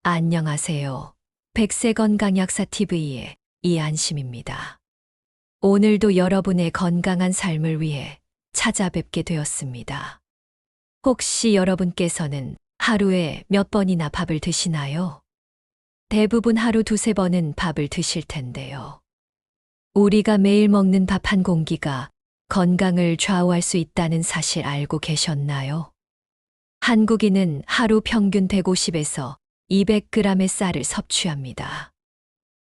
안녕하세요. 백세건강약사TV의 이한심입니다. 오늘도 여러분의 건강한 삶을 위해 찾아뵙게 되었습니다. 혹시 여러분께서는 하루에 몇 번이나 밥을 드시나요? 대부분 하루 두세 번은 밥을 드실 텐데요. 우리가 매일 먹는 밥 한 공기가 건강을 좌우할 수 있다는 사실 알고 계셨나요? 한국인은 하루 평균 150에서 200g의 쌀을 섭취합니다.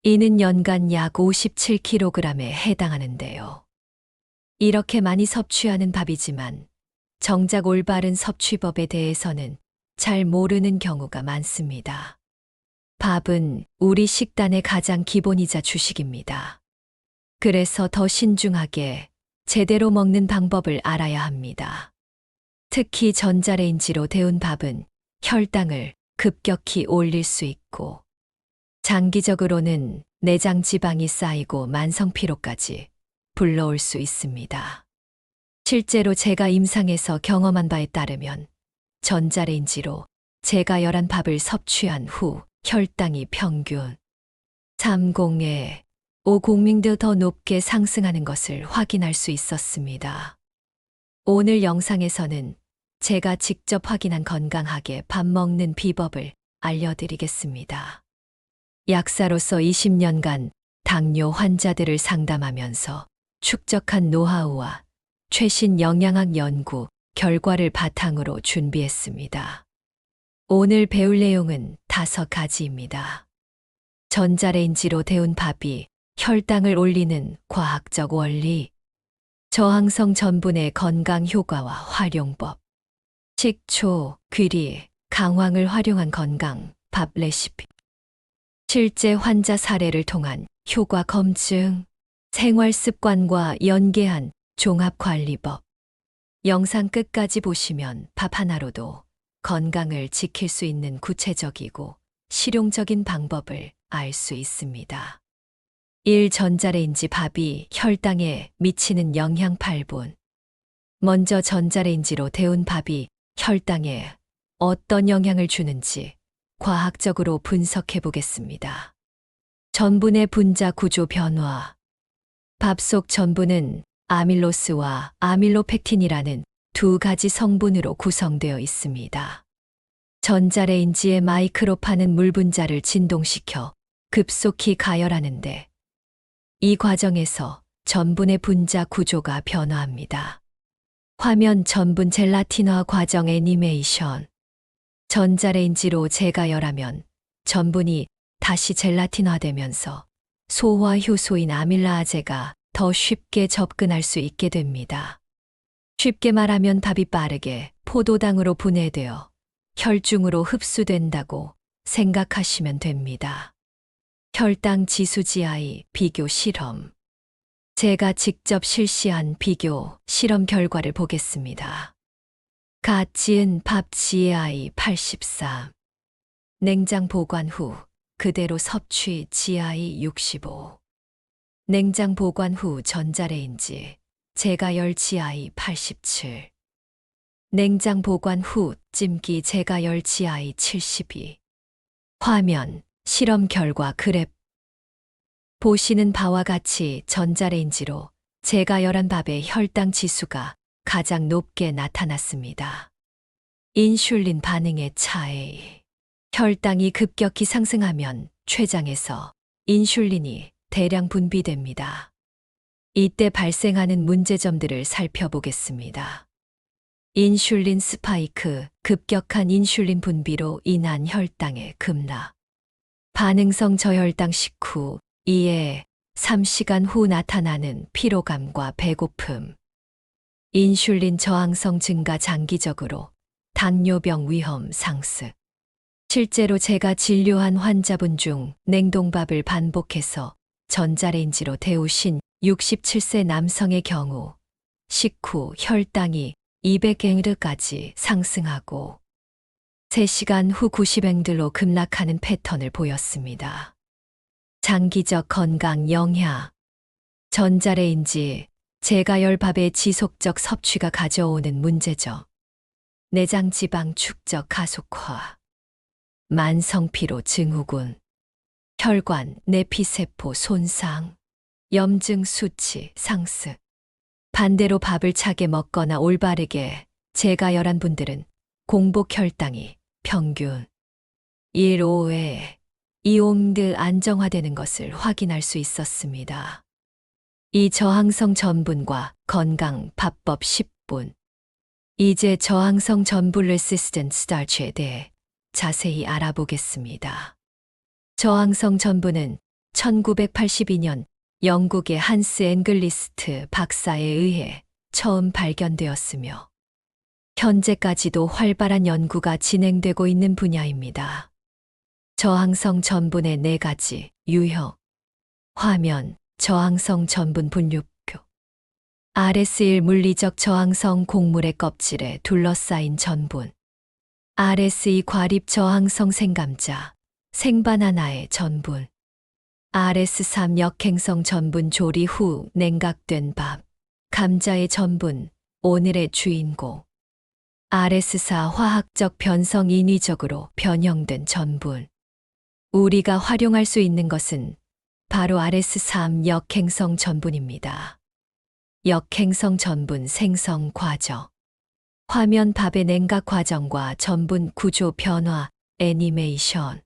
이는 연간 약 57kg에 해당하는데요. 이렇게 많이 섭취하는 밥이지만 정작 올바른 섭취법에 대해서는 잘 모르는 경우가 많습니다. 밥은 우리 식단의 가장 기본이자 주식입니다. 그래서 더 신중하게 제대로 먹는 방법을 알아야 합니다. 특히 전자레인지로 데운 밥은 혈당을 급격히 올릴 수 있고 장기적으로는 내장 지방이 쌓이고 만성 피로까지 불러올 수 있습니다. 실제로 제가 임상에서 경험한 바에 따르면 전자레인지로 제가 열한 밥을 섭취한 후 혈당이 평균 30에 50도 더 높게 상승하는 것을 확인할 수 있었습니다. 오늘 영상에서는 제가 직접 확인한 건강하게 밥 먹는 비법을 알려드리겠습니다. 약사로서 20년간 당뇨 환자들을 상담하면서 축적한 노하우와 최신 영양학 연구 결과를 바탕으로 준비했습니다. 오늘 배울 내용은 5가지입니다. 전자레인지로 데운 밥이 혈당을 올리는 과학적 원리, 저항성 전분의 건강 효과와 활용법, 식초, 귀리, 강황을 활용한 건강 밥 레시피, 실제 환자 사례를 통한 효과 검증, 생활 습관과 연계한 종합관리법. 영상 끝까지 보시면 밥 하나로도 건강을 지킬 수 있는 구체적이고 실용적인 방법을 알 수 있습니다. 1. 전자레인지 밥이 혈당에 미치는 영향 8분. 먼저 전자레인지로 데운 밥이 혈당에 어떤 영향을 주는지 과학적으로 분석해 보겠습니다. 전분의 분자 구조 변화. 밥 속 전분은 아밀로스와 아밀로펙틴이라는 2가지 성분으로 구성되어 있습니다. 전자레인지에 마이크로파는 물 분자를 진동시켜 급속히 가열하는데 이 과정에서 전분의 분자 구조가 변화합니다. 화면 전분 젤라틴화 과정 애니메이션. 전자레인지로 재가열하면 전분이 다시 젤라틴화되면서 소화 효소인 아밀라아제가 더 쉽게 접근할 수 있게 됩니다. 쉽게 말하면 밥이 빠르게 포도당으로 분해되어 혈중으로 흡수된다고 생각하시면 됩니다. 혈당 지수 GI 비교 실험. 제가 직접 실시한 비교 실험 결과를 보겠습니다. 갓 지은 밥 GI 83. 냉장 보관 후 그대로 섭취 GI 65. 냉장 보관 후 전자레인지 재가열 GI 87. 냉장 보관 후 찜기 재가열 GI 72. 화면 실험 결과 그래프. 보시는 바와 같이 전자레인지로 재가열한 밥의 혈당 지수가 가장 높게 나타났습니다. 인슐린 반응의 차이. 혈당이 급격히 상승하면 췌장에서 인슐린이 대량 분비됩니다. 이때 발생하는 문제점들을 살펴보겠습니다. 인슐린 스파이크, 급격한 인슐린 분비로 인한 혈당의 급락. 반응성 저혈당 식후 2에 3시간 후 나타나는 피로감과 배고픔. 인슐린 저항성 증가 장기적으로 당뇨병 위험 상승. 실제로 제가 진료한 환자분 중 냉동밥을 반복해서 전자레인지로 데우신 67세 남성의 경우 식후 혈당이 200행르까지 상승하고 3시간 후 90행들로 급락하는 패턴을 보였습니다. 장기적 건강 영향. 전자레인지 재가열 밥의 지속적 섭취가 가져오는 문제점. 내장 지방 축적 가속화. 만성피로 증후군, 혈관, 내피세포 손상, 염증 수치 상승. 반대로 밥을 차게 먹거나 올바르게 재가열한 분들은 공복 혈당이 평균 1, 5회 이온드 안정화되는 것을 확인할 수 있었습니다. 이 저항성 전분과 건강 밥법 10분. 이제 저항성 전분 레시스턴트 스타치에 대해 자세히 알아보겠습니다. 저항성 전분은 1982년 영국의 한스 앵글리스트 박사에 의해 처음 발견되었으며 현재까지도 활발한 연구가 진행되고 있는 분야입니다. 저항성 전분의 4가지 유형. 화면, 저항성 전분 분류표. RS1 물리적 저항성 곡물의 껍질에 둘러싸인 전분. RS2 과립 저항성 생감자, 생바나나의 전분. RS3 역행성 전분 조리 후 냉각된 밥, 감자의 전분, 오늘의 주인공. RS4 화학적 변성 인위적으로 변형된 전분. 우리가 활용할 수 있는 것은 바로 RS3 역행성 전분입니다. 역행성 전분 생성 과정. 화면 밥의 냉각 과정과 전분 구조 변화, 애니메이션.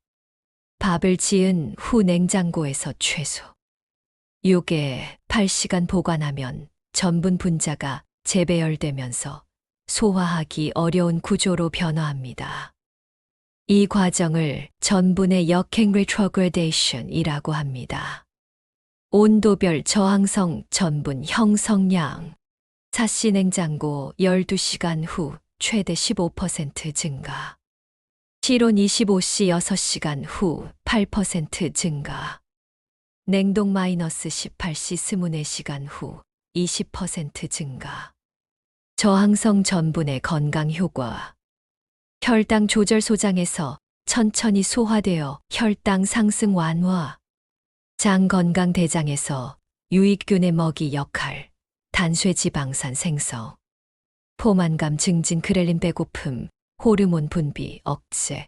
밥을 지은 후 냉장고에서 최소 6에 8시간 보관하면 전분 분자가 재배열되면서 소화하기 어려운 구조로 변화합니다. 이 과정을 전분의 역행 retrogradation 이라고 합니다. 온도별 저항성 전분 형성량. 사시 냉장고 12시간 후 최대 15% 증가. 실온 25시 6시간 후 8% 증가. 냉동 마이너스 18시 24시간 후 20% 증가. 저항성 전분의 건강 효과. 혈당 조절 소장에서 천천히 소화되어 혈당 상승 완화. 장 건강 대장에서 유익균의 먹이 역할. 단쇄 지방산 생성. 포만감 증진 그렐린 배고픔. 호르몬 분비 억제.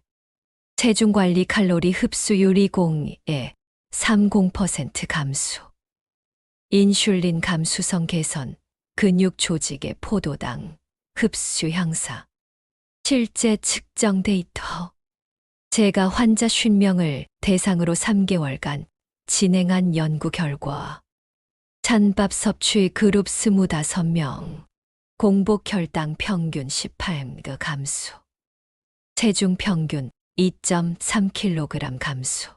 체중 관리 칼로리 흡수율 20에 30% 감소. 인슐린 감수성 개선. 근육 조직의 포도당. 흡수 향상. 실제 측정 데이터. 제가 환자 50명을 대상으로 3개월간 진행한 연구 결과. 찬밥 섭취 그룹 25명. 공복 혈당 평균 18g 감소. 체중 평균 2.3kg 감소.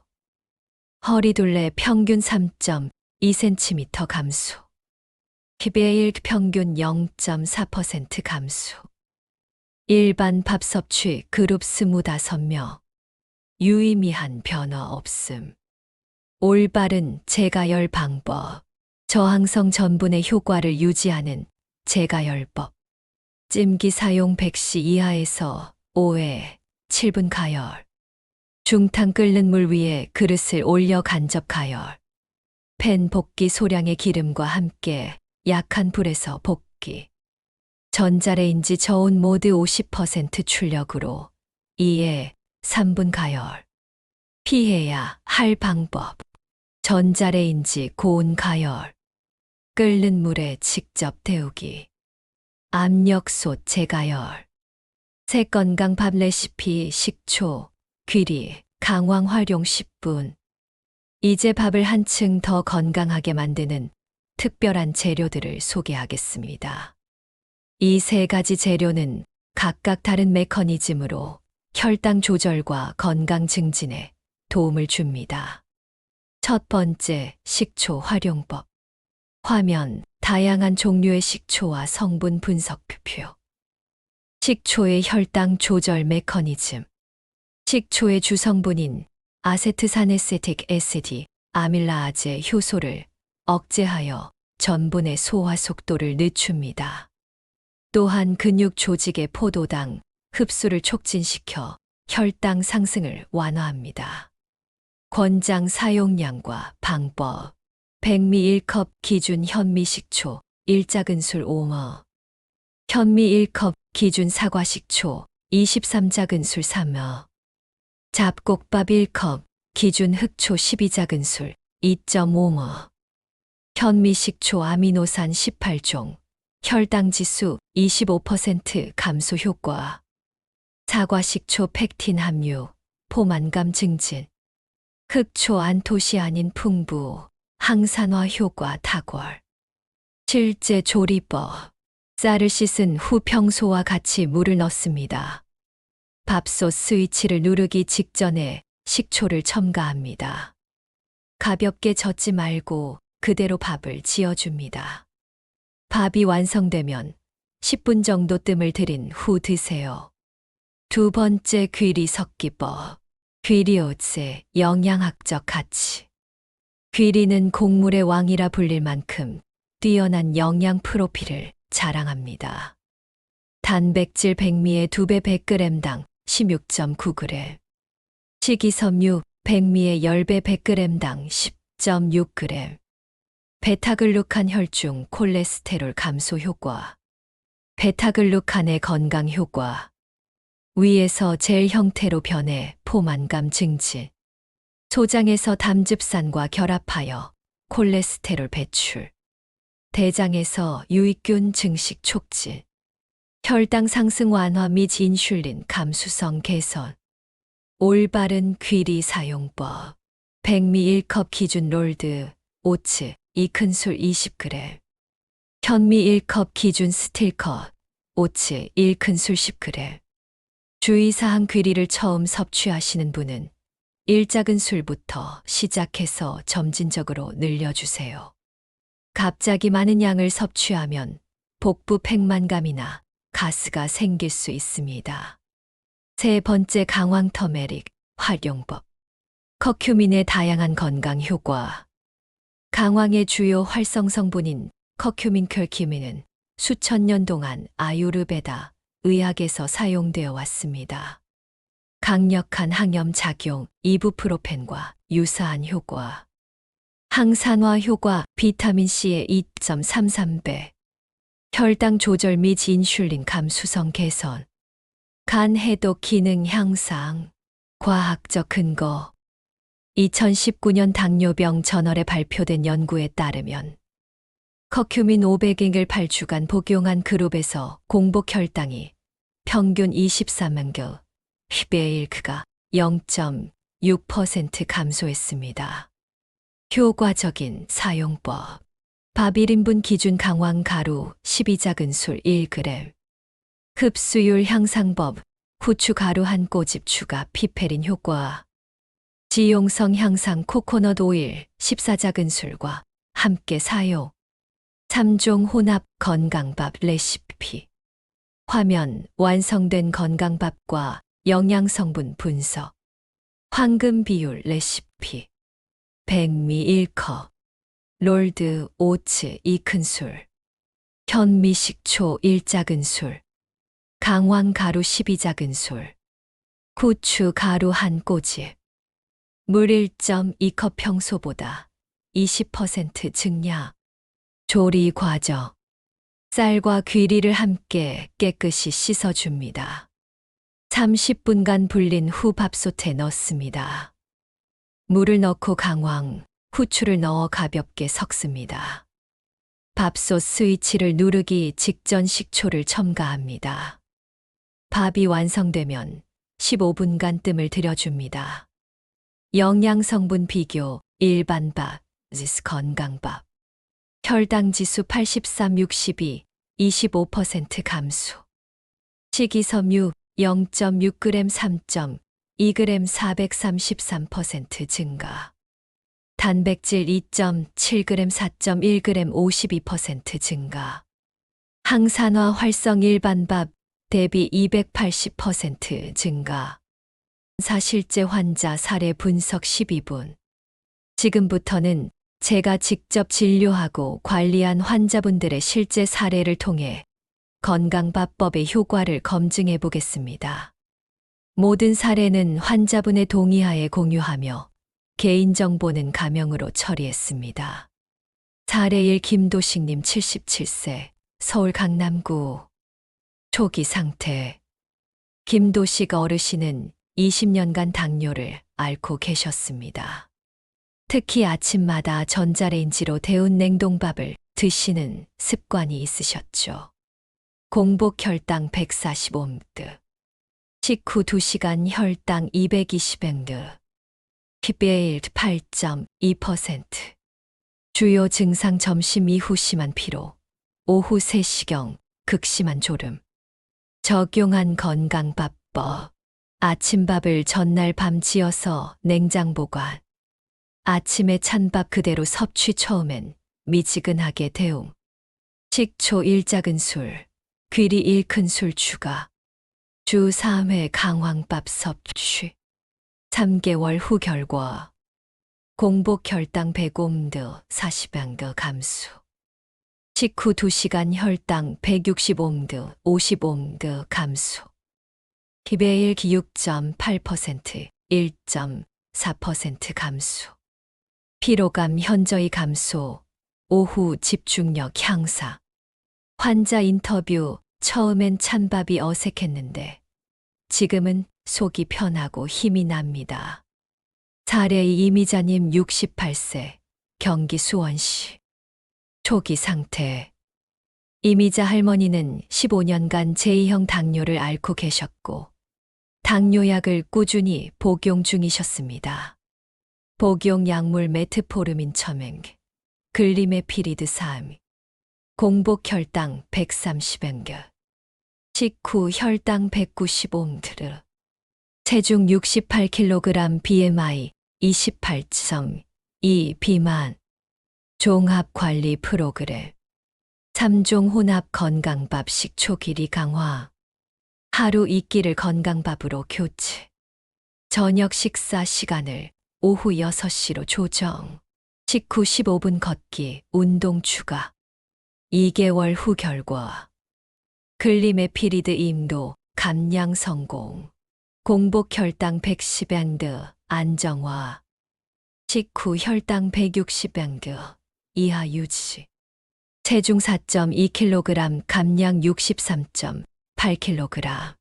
허리둘레 평균 3.2cm 감소. 힙의 평균 0.4% 감소. 일반 밥 섭취 그룹 25명. 유의미한 변화 없음. 올바른 재가열 방법. 저항성 전분의 효과를 유지하는 재가열법. 찜기 사용 100시 이하에서 5회 7분 가열. 중탕 끓는 물 위에 그릇을 올려 간접 가열. 팬 볶기 소량의 기름과 함께 약한 불에서 볶기. 전자레인지 저온 모드 50% 출력으로 2에 3분 가열. 피해야 할 방법. 전자레인지 고온 가열. 끓는 물에 직접 데우기. 압력솥 재가열. 새건강밥 레시피 식초, 귀리, 강황 활용 10분. 이제 밥을 한층 더 건강하게 만드는 특별한 재료들을 소개하겠습니다. 이 3가지 재료는 각각 다른 메커니즘으로 혈당 조절과 건강 증진에 도움을 줍니다. 첫 번째, 식초 활용법. 화면, 다양한 종류의 식초와 성분 분석표. 식초의 혈당 조절 메커니즘. 식초의 주성분인 아세트산에세틱 애시드, 아밀라아제 효소를 억제하여 전분의 소화 속도를 늦춥니다. 또한 근육 조직의 포도당, 흡수를 촉진시켜 혈당 상승을 완화합니다. 권장 사용량과 방법. 100ml 1컵 기준 현미 식초, 1작은술 5머. 현미 1컵 기준 사과 식초, 23작은술 3머. 잡곡밥 1컵, 기준 흑초 12작은술 2.5머. 현미식초 아미노산 18종, 혈당지수 25% 감소 효과. 사과식초 펙틴 함유, 포만감 증진. 흑초 안토시아닌 풍부, 항산화 효과 탁월. 실제 조리법. 쌀을 씻은 후 평소와 같이 물을 넣습니다. 밥솥 스위치를 누르기 직전에 식초를 첨가합니다. 가볍게 젓지 말고 그대로 밥을 지어줍니다. 밥이 완성되면 10분 정도 뜸을 들인 후 드세요. 두 번째 귀리 섞기법. 귀리옷의 영양학적 가치. 귀리는 곡물의 왕이라 불릴 만큼 뛰어난 영양 프로필을 자랑합니다. 단백질 백미의 2배 100g당 16.9g. 식이섬유 백미의 10배 100g당 10.6g. 베타글루칸 혈중 콜레스테롤 감소 효과. 베타글루칸의 건강 효과. 위에서 젤 형태로 변해 포만감 증진. 소장에서 담즙산과 결합하여 콜레스테롤 배출. 대장에서 유익균 증식 촉진. 혈당 상승 완화 및 인슐린 감수성 개선. 올바른 귀리 사용법. 백미 1컵 기준 롤드, 오츠, 2큰술 20g. 현미 1컵 기준 스틸컷, 오츠 1큰술 10g. 주의사항. 귀리를 처음 섭취하시는 분은 1작은술부터 시작해서 점진적으로 늘려주세요. 갑자기 많은 양을 섭취하면 복부 팽만감이나 가스가 생길 수 있습니다. 세 번째 강황 터메릭 활용법. 커큐민의 다양한 건강 효과. 강황의 주요 활성 성분인 커큐민 컬큐민은 수천 년 동안 아유르베다 의학에서 사용되어 왔습니다. 강력한 항염 작용, 이부프로펜과 유사한 효과. 항산화 효과, 비타민C의 2.33배. 혈당 조절 및 인슐린 감수성 개선. 간 해독 기능 향상. 과학적 근거. 2019년 당뇨병 저널에 발표된 연구에 따르면 커큐민 500을 8주간 복용한 그룹에서 공복 혈당이 평균 23mg, 휘베일크가 0.6% 감소했습니다. 효과적인 사용법. 밥 1인분 기준 강황 가루 12작은술 1g. 흡수율 향상법. 후추 가루 한 꼬집 추가 피페린 효과. 지용성 향상 코코넛 오일 14작은술과 함께 사용. 3종 혼합 건강밥 레시피. 화면. 완성된 건강밥과 영양성분 분석. 황금 비율 레시피. 백미 1컵. 롤드 오츠 2큰술. 현미식초 1작은술. 강황 가루 12작은술. 후추 가루 한 꼬집. 물 1.2컵 평소보다 20% 증량. 조리 과정. 쌀과 귀리를 함께 깨끗이 씻어줍니다. 30분간 불린 후 밥솥에 넣습니다. 물을 넣고 강황, 후추를 넣어 가볍게 섞습니다. 밥솥 스위치를 누르기 직전 식초를 첨가합니다. 밥이 완성되면 15분간 뜸을 들여줍니다. 영양성분 비교. 일반 밥, 건강밥. 혈당지수 83-62, 25% 감소. 식이섬유 0.6g 3.2g 433% 증가. 단백질 2.7g 4.1g 52% 증가. 항산화 활성 일반 밥 대비 280% 증가. 사실제 환자 사례 분석 12분. 지금부터는 제가 직접 진료하고 관리한 환자분들의 실제 사례를 통해 건강밥법의 효과를 검증해 보겠습니다. 모든 사례는 환자분의 동의하에 공유하며 개인정보는 가명으로 처리했습니다. 사례 1 김도식님 77세, 서울 강남구. 초기 상태. 김도식 어르신은 20년간 당뇨를 앓고 계셨습니다. 특히 아침마다 전자레인지로 데운 냉동밥을 드시는 습관이 있으셨죠. 공복 혈당 145mg, 식후 2시간 혈당 220mg, PBL 8.2%. 주요 증상 점심 이후 심한 피로, 오후 3시경 극심한 졸음. 적용한 건강밥법. 아침밥을 전날 밤 지어서 냉장 보관. 아침에 찬밥 그대로 섭취. 처음엔 미지근하게 데움. 식초 1작은술, 귀리 1큰술 추가. 주 3회 강황밥 섭취. 3개월 후 결과. 공복 혈당 105mg, 40mg 감소. 식후 2시간 혈당 165mg, 55mg 감소. 기배일기 6.8%, 1.4% 감소. 피로감 현저히 감소, 오후 집중력 향상. 환자 인터뷰. 처음엔 찬밥이 어색했는데 지금은 속이 편하고 힘이 납니다. 사례의 이미자님 68세, 경기 수원시. 초기 상태. 이미자 할머니는 15년간 제2형 당뇨를 앓고 계셨고 당뇨약을 꾸준히 복용 중이셨습니다. 복용 약물 메트포르민 첨행, 글리메피리드 3, 공복 혈당 130mg, 식후 혈당 195mg, 체중 68kg, BMI 28.2 비만. 종합관리 프로그램. 3종 혼합 건강밥 식초 길이 강화. 하루 2끼를 건강밥으로 교체. 저녁 식사 시간을 오후 6시로 조정. 식후 15분 걷기, 운동 추가. 2개월 후 결과. 글리메피리드 임도, 감량 성공. 공복 혈당 110mg, 안정화. 식후 혈당 160mg, 이하 유지. 체중 4.2kg, 감량 63.8kg.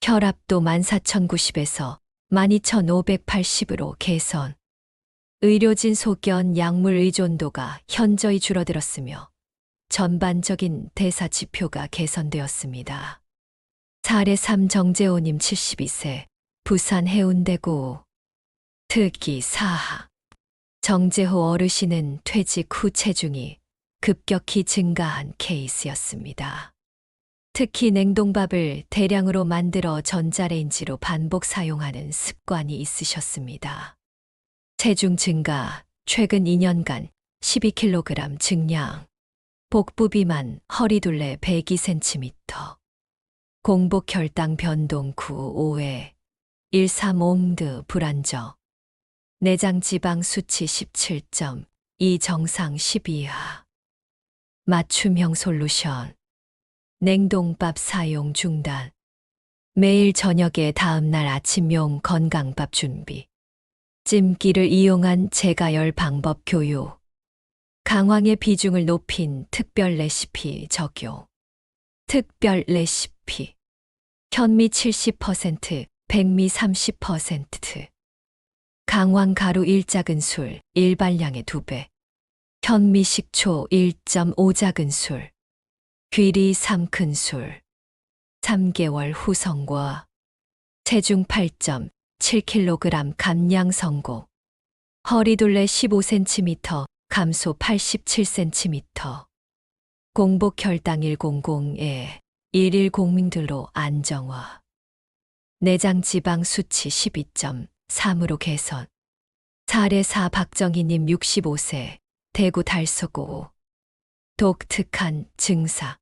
혈압도 14,090에서 12,580으로 개선. 의료진 소견. 약물 의존도가 현저히 줄어들었으며 전반적인 대사 지표가 개선되었습니다. 사례 3 정재호님 72세, 부산 해운대구. 특기 4. 정재호 어르신은 퇴직 후 체중이 급격히 증가한 케이스였습니다. 특히 냉동밥을 대량으로 만들어 전자레인지로 반복 사용하는 습관이 있으셨습니다. 체중 증가, 최근 2년간 12kg 증량. 복부 비만, 허리둘레 102cm. 공복 혈당 변동 9-5회, 135mg 불안정. 내장 지방 수치 17.2 정상 12하. 맞춤형 솔루션. 냉동밥 사용 중단. 매일 저녁에 다음날 아침용 건강밥 준비. 찜기를 이용한 제가열 방법 교육. 강황의 비중을 높인 특별 레시피 적용. 특별 레시피. 현미 70%, 백미 30%. 강황 가루 1작은술, 일반량의 2배. 현미 식초 1.5작은술. 귀리 3큰술. 3개월 후 성과. 체중 8.7kg, 감량 성공. 허리둘레 15cm, 감소 87cm. 공복 혈당 100에 110mg로 안정화. 내장 지방 수치 12.3으로 개선. 사례 4 박정희님 65세, 대구 달서구. 독특한 증상.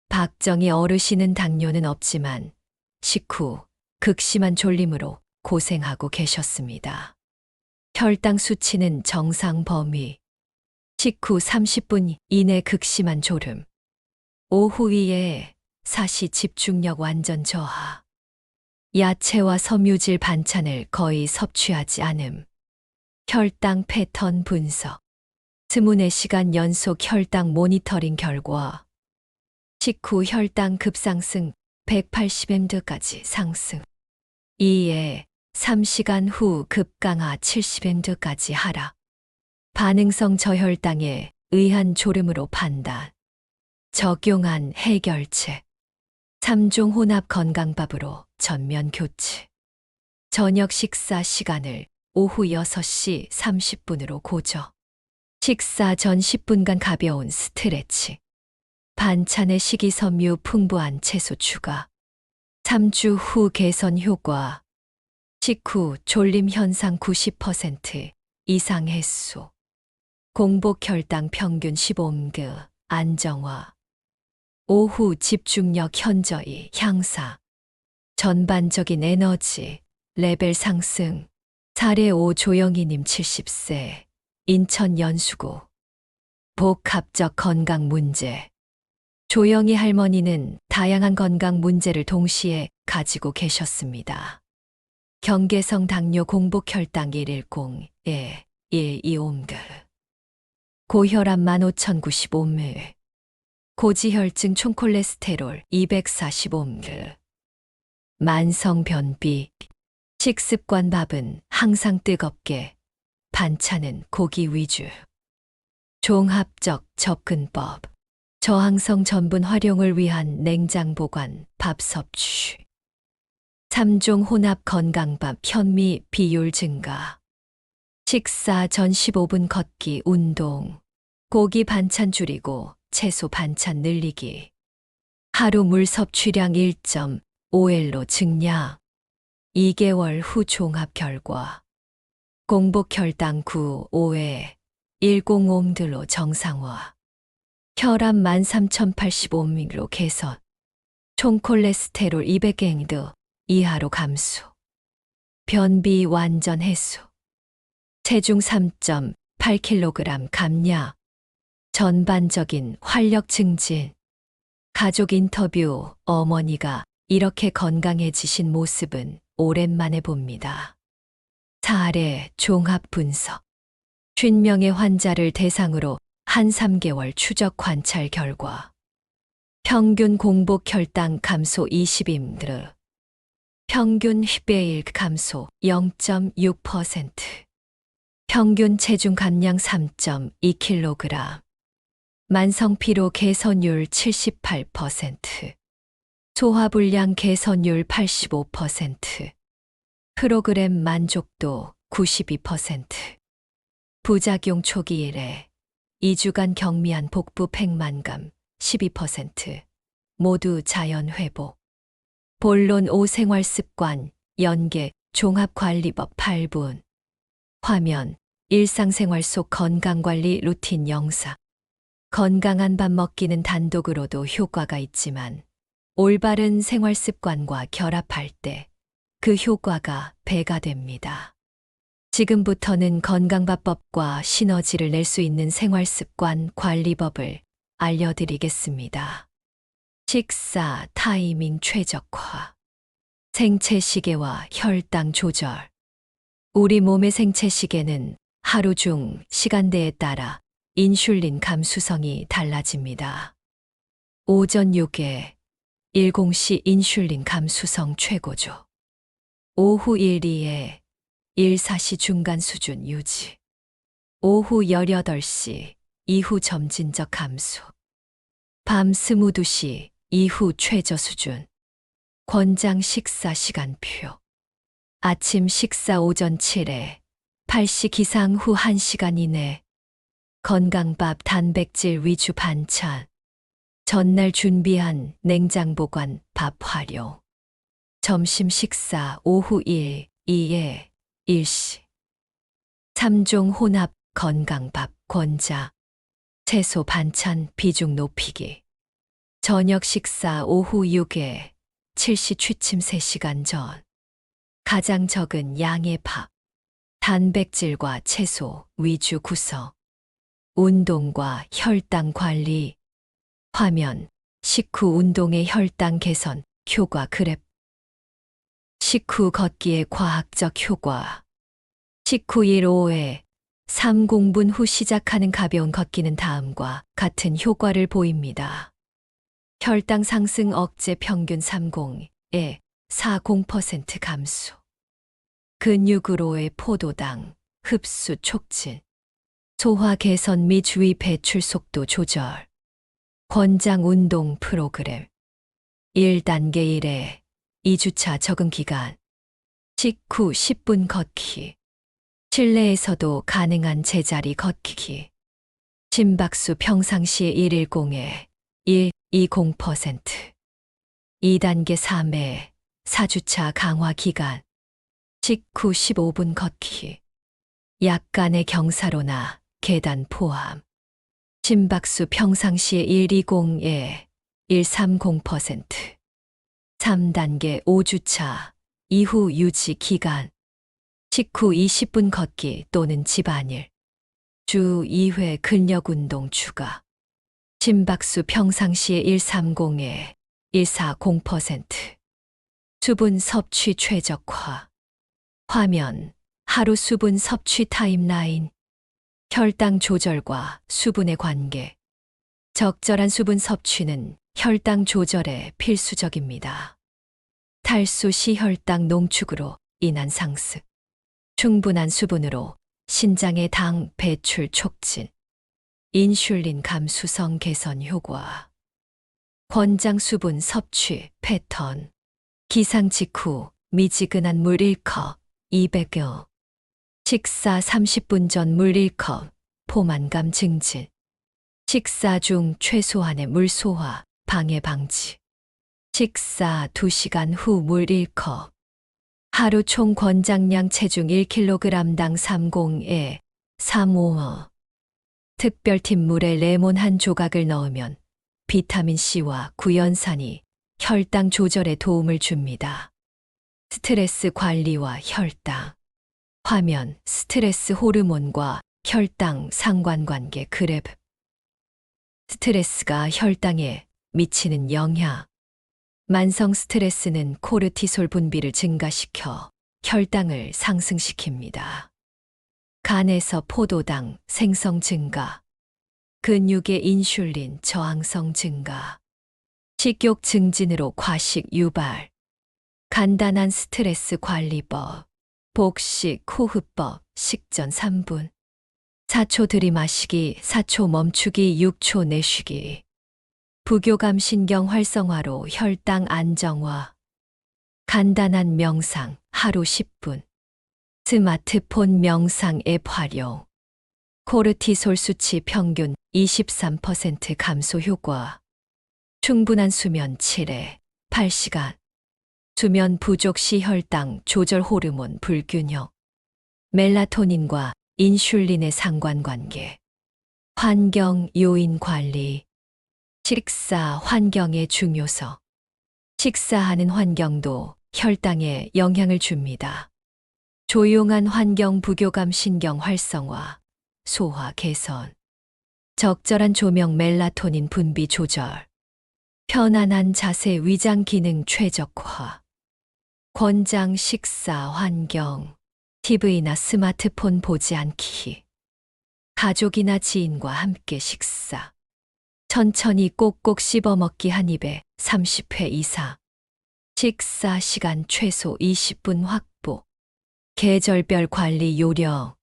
박정희 어르신은 당뇨는 없지만 식후 극심한 졸림으로 고생하고 계셨습니다. 혈당 수치는 정상 범위. 식후 30분 이내 극심한 졸음. 오후 위에 사시 집중력 완전 저하. 야채와 섬유질 반찬을 거의 섭취하지 않음. 혈당 패턴 분석. 24시간 연속 혈당 모니터링 결과. 식후 혈당 급상승 180mg까지 상승. 2에 3시간 후 급강하 70m까지 하락. 반응성 저혈당에 의한 졸음으로 판단. 적용한 해결책. 3종 혼합 건강밥으로 전면 교체. 저녁 식사 시간을 오후 6시 30분으로 고정. 식사 전 10분간 가벼운 스트레치. 반찬에 식이섬유 풍부한 채소 추가. 3주 후 개선 효과. 식후 졸림 현상 90% 이상 해소. 공복 혈당 평균 15mg 안정화. 오후 집중력 현저히 향상. 전반적인 에너지 레벨 상승. 사례 5 조영희님 70세. 인천 연수구. 복합적 건강 문제. 조영희 할머니는 다양한 건강 문제를 동시에 가지고 계셨습니다. 경계성 당뇨 공복 혈당 110에 125mg. 고혈압 15,095mg. 고지혈증 총콜레스테롤 245mg. 만성 변비. 식습관 밥은 항상 뜨겁게, 반찬은 고기 위주. 종합적 접근법. 저항성 전분 활용을 위한 냉장 보관 밥 섭취. 3종 혼합 건강밥 현미 비율 증가. 식사 전 15분 걷기 운동. 고기 반찬 줄이고 채소 반찬 늘리기. 하루 물 섭취량 1.5L로 증량. 2개월 후 종합 결과. 공복 혈당 9, 5에 105mg로 정상화. 혈압 13,085mg로 개선. 총 콜레스테롤 200mg 이하로 감소. 변비 완전 해소. 체중 3.8kg 감량. 전반적인 활력 증진. 가족 인터뷰. 어머니가 이렇게 건강해지신 모습은 오랜만에 봅니다. 사례 종합 분석. 50명의 환자를 대상으로 한 3개월 추적 관찰 결과. 평균 공복 혈당 감소 20mg. 평균 휘베일 감소 0.6%. 평균 체중 감량 3.2kg. 만성 피로 개선율 78%. 소화불량 개선율 85%. 프로그램 만족도 92%. 부작용 초기 일에 2주간 경미한 복부 팽만감 12%. 모두 자연 회복. 본론 5 생활습관 연계 종합관리법 8분. 화면 일상생활 속 건강관리 루틴 영상. 건강한 밥 먹기는 단독으로도 효과가 있지만 올바른 생활습관과 결합할 때 그 효과가 배가 됩니다. 지금부터는 건강밥법과 시너지를 낼 수 있는 생활습관 관리법을 알려드리겠습니다. 식사 타이밍 최적화. 생체시계와 혈당 조절. 우리 몸의 생체시계는 하루 중 시간대에 따라 인슐린 감수성이 달라집니다. 오전 6에 10시 인슐린 감수성 최고조. 오후 1, 2에 1,4시 중간 수준 유지. 오후 18시 이후 점진적 감소. 밤 22시 이후 최저 수준. 권장 식사 시간표. 아침 식사 오전 7에 8시 기상 후 1시간 이내. 건강밥 단백질 위주 반찬. 전날 준비한 냉장 보관 밥 활용. 점심 식사 오후 1, 2에 1시. 3종 혼합 건강밥 권장. 채소 반찬 비중 높이기. 저녁 식사 오후 6에 7시 취침 3시간 전. 가장 적은 양의 밥. 단백질과 채소 위주 구성. 운동과 혈당 관리. 화면 식후 운동의 혈당 개선 효과 그래프. 식후 걷기의 과학적 효과. 식후 1, 5에 3공분 후 시작하는 가벼운 걷기는 다음과 같은 효과를 보입니다. 혈당 상승 억제 평균 30에 1.40% 감소. 근육으로의 포도당 흡수 촉진. 소화 개선 및 위 배출 속도 조절. 권장 운동 프로그램. 1단계 1회 2주차 적응 기간. 직후 10분 걷기. 실내에서도 가능한 제자리 걷기. 심박수 평상시에 110에 120%. 2단계 3회 4주차 강화 기간. 직후 15분 걷기. 약간의 경사로나 계단 포함. 심박수 평상시에 120에 130%. 3단계 5주차 이후 유지 기간. 직후 20분 걷기 또는 집안일. 주 2회 근력 운동 추가. 심박수 평상시에 130에 140%. 수분 섭취 최적화. 화면, 하루 수분 섭취 타임라인. 혈당 조절과 수분의 관계. 적절한 수분 섭취는 혈당 조절에 필수적입니다. 탈수 시 혈당 농축으로 인한 상승. 충분한 수분으로 신장의 당 배출 촉진. 인슐린 감수성 개선 효과. 권장 수분 섭취 패턴. 기상 직후 미지근한 물 1컵 200여. 식사 30분 전 물 1컵 포만감 증진. 식사 중 최소한의 물 소화 방해 방지. 식사 2시간 후 물 1컵. 하루 총 권장량 체중 1kg당 30에 35어. 특별팀 물에 레몬 한 조각을 넣으면 비타민C와 구연산이 혈당 조절에 도움을 줍니다. 스트레스 관리와 혈당. 화면, 스트레스 호르몬과 혈당 상관관계 그래프. 스트레스가 혈당에 미치는 영향. 만성 스트레스는 코르티솔 분비를 증가시켜 혈당을 상승시킵니다. 간에서 포도당 생성 증가. 근육의 인슐린 저항성 증가. 식욕 증진으로 과식 유발. 간단한 스트레스 관리법. 복식 호흡법 식전 3분. 4초 들이마시기 4초 멈추기 6초 내쉬기. 부교감 신경 활성화로 혈당 안정화. 간단한 명상 하루 10분. 스마트폰 명상 앱 활용. 코르티솔 수치 평균 23% 감소 효과. 충분한 수면 7에 8시간. 수면 부족 시 혈당 조절 호르몬 불균형. 멜라토닌과 인슐린의 상관관계. 환경 요인 관리. 식사 환경의 중요성. 식사하는 환경도 혈당에 영향을 줍니다. 조용한 환경 부교감 신경 활성화, 소화 개선. 적절한 조명 멜라토닌 분비 조절. 편안한 자세 위장 기능 최적화. 권장 식사 환경. TV나 스마트폰 보지 않기. 가족이나 지인과 함께 식사. 천천히 꼭꼭 씹어 먹기 한 입에 30회 이상. 식사 시간 최소 20분 확보. 계절별 관리 요령.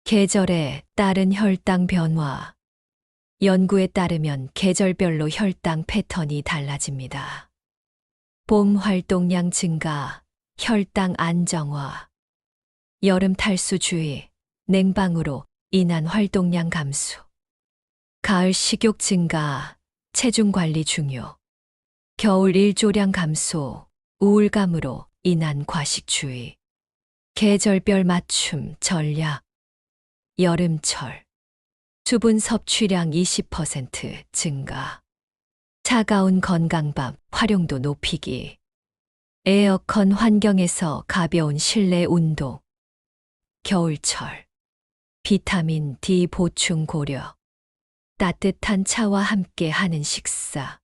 계절에 따른 혈당 변화. 연구에 따르면 계절별로 혈당 패턴이 달라집니다. 봄 활동량 증가, 혈당 안정화. 여름 탈수 주의, 냉방으로 인한 활동량 감소. 가을 식욕 증가, 체중 관리 중요. 겨울 일조량 감소, 우울감으로 인한 과식 주의. 계절별 맞춤 전략. 여름철. 수분 섭취량 20% 증가. 차가운 건강밥 활용도 높이기. 에어컨 환경에서 가벼운 실내 운동. 겨울철. 비타민 D 보충 고려. 따뜻한 차와 함께 하는 식사.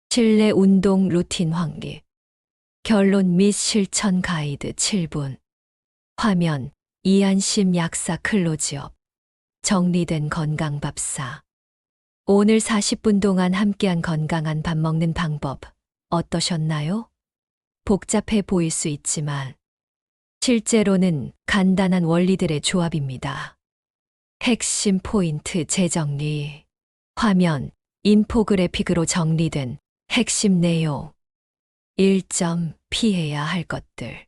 실내 운동 루틴 환기. 결론 및 실천 가이드 7분. 화면, 이안심 약사 클로즈업. 정리된 건강밥사. 오늘 40분 동안 함께한 건강한 밥 먹는 방법 어떠셨나요? 복잡해 보일 수 있지만 실제로는 간단한 원리들의 조합입니다. 핵심 포인트 재정리, 화면, 인포그래픽으로 정리된 핵심 내용, 1점 피해야 할 것들,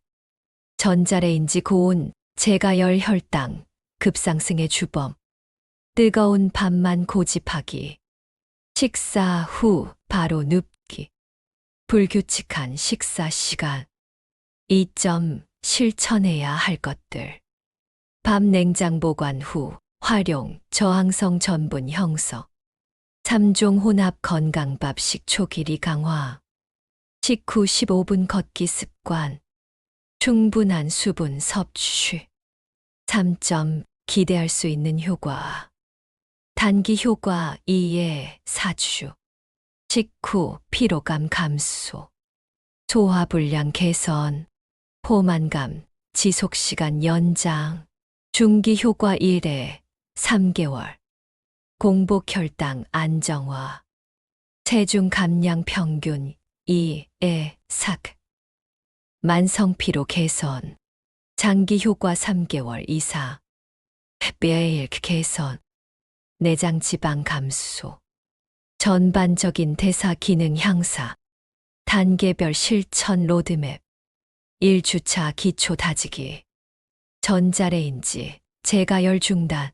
전자레인지 고온, 제가열 혈당, 급상승의 주범, 뜨거운 밥만 고집하기, 식사 후 바로 눕기, 불규칙한 식사 시간, 2점 실천해야 할 것들, 밥 냉장 보관 후 활용, 저항성 전분 형성, 3종 혼합 건강밥 식초 길이 강화, 식후 15분 걷기 습관, 충분한 수분 섭취, 3점 기대할 수 있는 효과, 단기 효과 2에 4주, 식후 피로감 감소, 소화불량 개선, 포만감, 지속시간 연장, 중기 효과 1에 3개월, 공복 혈당 안정화, 체중 감량 평균 2에 4, 만성 피로 개선, 장기 효과 3개월 이상, 뼈의 개선, 내장 지방 감소, 전반적인 대사 기능 향상, 단계별 실천 로드맵, 1주차 기초 다지기, 전자레인지, 제가열 중단,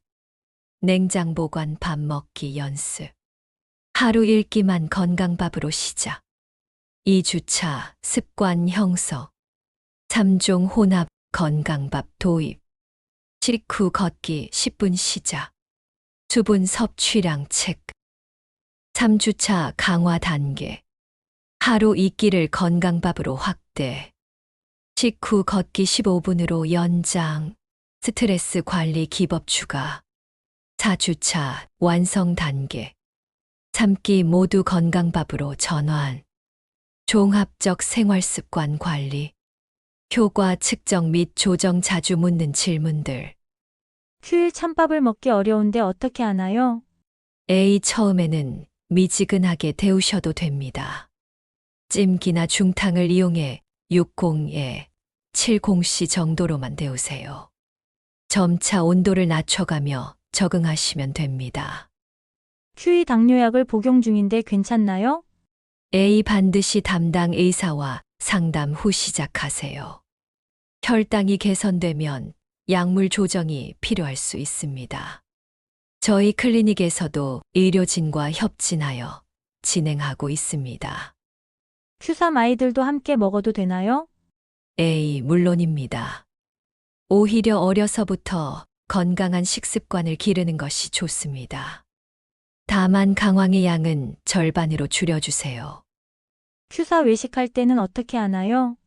냉장 보관 밥 먹기 연습, 하루 1끼만 건강밥으로 시작, 2주차 습관 형성, 3종 혼합 건강밥 도입, 식후 걷기 10분 시작, 수분 섭취량 체크, 3주차 강화 단계, 하루 2끼를 건강밥으로 확대, 식후 걷기 15분으로 연장, 스트레스 관리 기법 추가, 4주차 완성 단계, 3끼 모두 건강밥으로 전환, 종합적 생활습관 관리, 효과 측정 및 조정 자주 묻는 질문들. 휴일 찬밥을 먹기 어려운데 어떻게 하나요? A. 처음에는 미지근하게 데우셔도 됩니다. 찜기나 중탕을 이용해 60에 70C 정도로만 데우세요. 점차 온도를 낮춰가며 적응하시면 됩니다. QE 당뇨약을 복용 중인데 괜찮나요? A. 반드시 담당 의사와 상담 후 시작하세요. 혈당이 개선되면 약물 조정이 필요할 수 있습니다. 저희 클리닉에서도 의료진과 협진하여 진행하고 있습니다. Q3 아이들도 함께 먹어도 되나요? A. 물론입니다. 오히려 어려서부터 건강한 식습관을 기르는 것이 좋습니다. 다만 강황의 양은 절반으로 줄여주세요. Q4 외식할 때는 어떻게 하나요?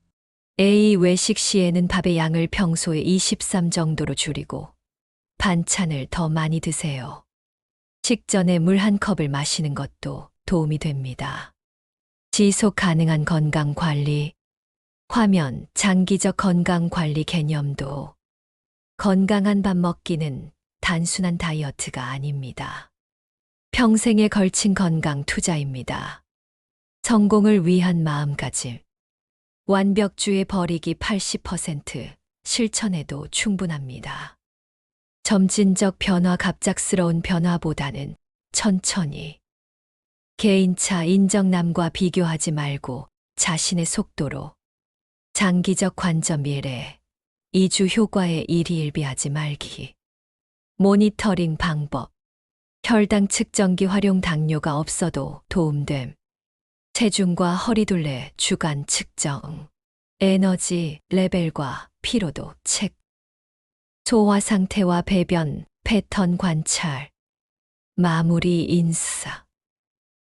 A. 외식 시에는 밥의 양을 평소의 23 정도로 줄이고 반찬을 더 많이 드세요. 식전에 물 한 컵을 마시는 것도 도움이 됩니다. 지속 가능한 건강 관리, 화면, 장기적 건강 관리 개념도 건강한 밥 먹기는 단순한 다이어트가 아닙니다. 평생에 걸친 건강 투자입니다. 성공을 위한 마음가짐. 완벽주의 버리기 80%, 실천해도 충분합니다. 점진적 변화, 갑작스러운 변화보다는 천천히. 개인차 인정남과 비교하지 말고 자신의 속도로. 장기적 관점 미래. 2주 효과에 일희일비하지 말기. 모니터링 방법. 혈당 측정기 활용, 당뇨가 없어도 도움됨. 체중과 허리둘레 주간 측정. 에너지 레벨과 피로도 체크. 소화 상태와 배변 패턴 관찰. 마무리 인사.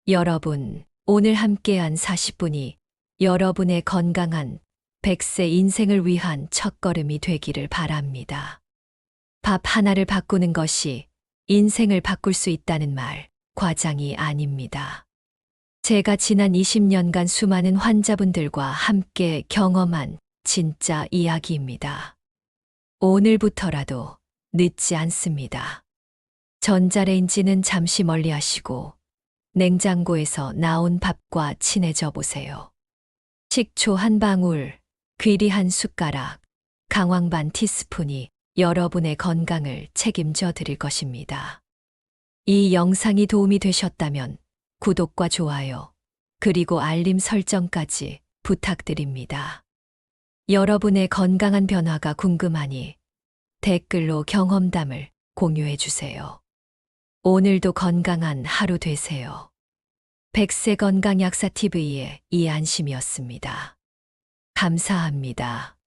여러분, 오늘 함께한 40분이 여러분의 건강한 100세 인생을 위한 첫걸음이 되기를 바랍니다. 밥 하나를 바꾸는 것이 인생을 바꿀 수 있다는 말, 과장이 아닙니다. 제가 지난 20년간 수많은 환자분들과 함께 경험한 진짜 이야기입니다. 오늘부터라도 늦지 않습니다. 전자레인지는 잠시 멀리 하시고 냉장고에서 나온 밥과 친해져 보세요. 식초 한 방울, 귀리 한 숟가락, 강황 반 티스푼이 여러분의 건강을 책임져 드릴 것입니다. 이 영상이 도움이 되셨다면 구독과 좋아요, 그리고 알림 설정까지 부탁드립니다. 여러분의 건강한 변화가 궁금하니 댓글로 경험담을 공유해 주세요. 오늘도 건강한 하루 되세요. 백세 건강 약사 TV의 이한심이었습니다. 감사합니다.